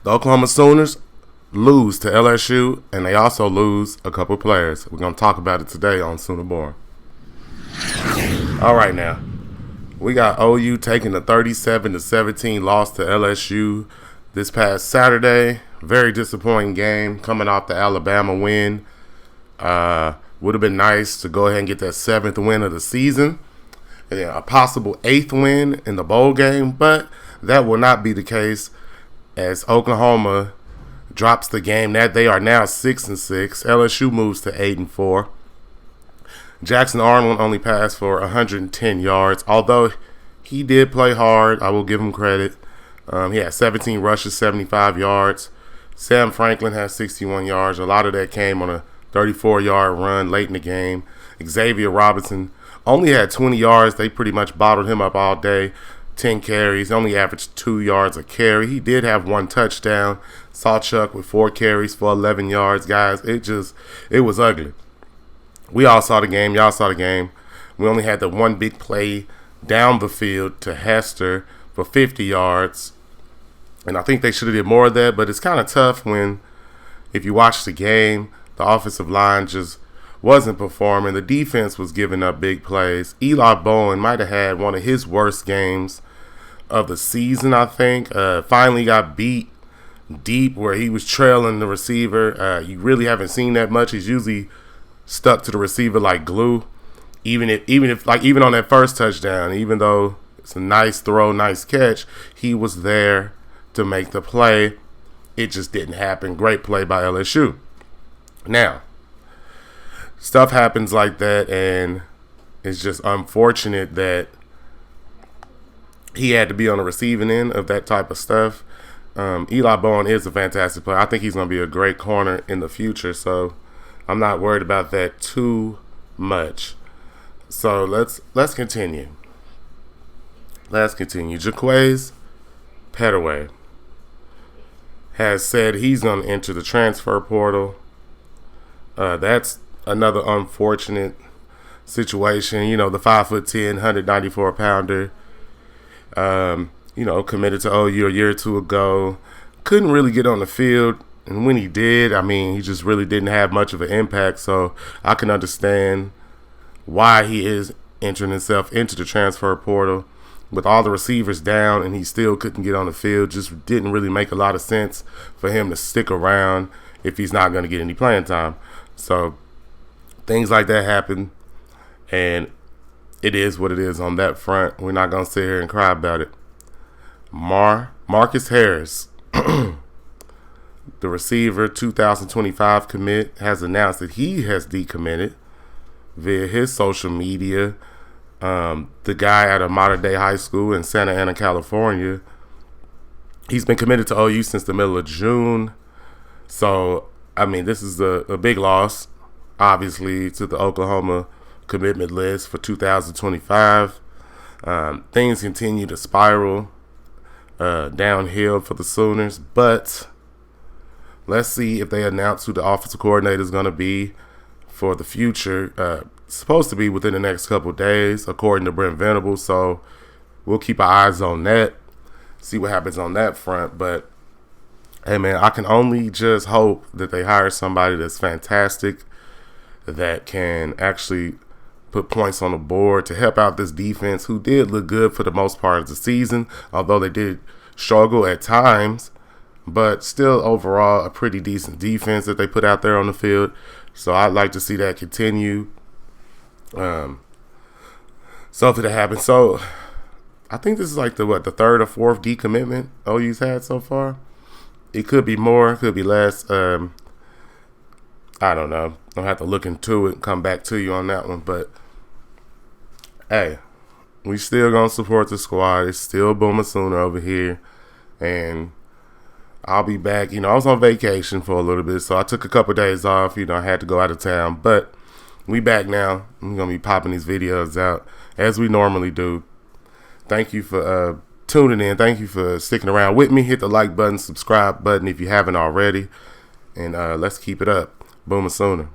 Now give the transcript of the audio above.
The Oklahoma Sooners lose to LSU, and they also lose a couple players. We're going to talk about it today on Sooner Born. All right, now. We got OU taking a 37-17 loss to LSU this past Saturday. Very disappointing game coming off the Alabama win. Would have been nice to go ahead and get that 7th win of the season. And a possible 8th win in the bowl game, but that will not be the case as Oklahoma drops the game. That they are now 6-6. LSU moves to 8-4. Jackson Arnold only passed for 110 yards, although he did play hard. I will give him credit. He had 17 rushes, 75 yards. Sam Franklin had 61 yards. A lot of that came on a 34-yard run late in the game. Xavier Robinson only had 20 yards. They pretty much bottled him up all day. 10 carries, only averaged 2 yards a carry. He did have 1 touchdown. Sawchuk with 4 carries for 11 yards. Guys, it was ugly. We all saw the game. Y'all saw the game. We only had the one big play down the field to Hester for 50 yards. And I think they should have did more of that, but it's kind of tough when, if you watch the game, the offensive line just wasn't performing. The defense was giving up big plays. Eli Bowen might have had one of his worst games of the season, I think. Finally got beat deep where he was trailing the receiver. You really haven't seen that much. He's usually stuck to the receiver like glue. Even on that first touchdown, even though it's a nice throw, nice catch, he was there to make the play. It just didn't happen. Great play by LSU. Now, stuff happens like that, and it's just unfortunate that he had to be on the receiving end of that type of stuff. Eli Bowen is a fantastic player. I think he's going to be a great corner in the future, so I'm not worried about that too much. So let's continue. Jaquays Petaway has said he's going to enter the transfer portal. That's another unfortunate situation. You know, the 5'10", 194-pounder, committed to OU a year or two ago. Couldn't really get on the field. And when he did, I mean, he just really didn't have much of an impact. So I can understand why he is entering himself into the transfer portal. With all the receivers down and he still couldn't get on the field, just didn't really make a lot of sense for him to stick around if he's not going to get any playing time. So things like that happen, and it is what it is on that front. We're not going to sit here and cry about it. Marcus Harris, the receiver, 2025 commit, has announced that he has decommitted via his social media. The guy at a modern-day high school in Santa Ana, California, he's been committed to OU since the middle of June. So, I mean, this is a big loss, obviously, to the Oklahoma commitment list for 2025. Things continue to spiral downhill for the Sooners, but let's see if they announce who the offensive coordinator is going to be for the future. Supposed to be within the next couple of days, according to Brent Venables. So we'll keep our eyes on that, see what happens on that front. But, hey, man, I can only just hope that they hire somebody that's fantastic, that can actually put points on the board to help out this defense, who did look good for the most part of the season, although they did struggle at times. But still, overall, a pretty decent defense that they put out there on the field. So I'd like to see that continue. Something to happen. So I think this is like the third or fourth decommitment OU's had so far. It could be more, it could be less. I don't know. I'll have to look into it and come back to you on that one. But hey, we still gonna support the squad. It's still Boomer Sooner over here, and I'll be back. I was on vacation for a little bit, so I took a couple days off. I had to go out of town, but we back now. I'm going to be popping these videos out as we normally do. Thank you for tuning in. Thank you for sticking around with me. Hit the like button, subscribe button if you haven't already. And let's keep it up. Boomer Sooner.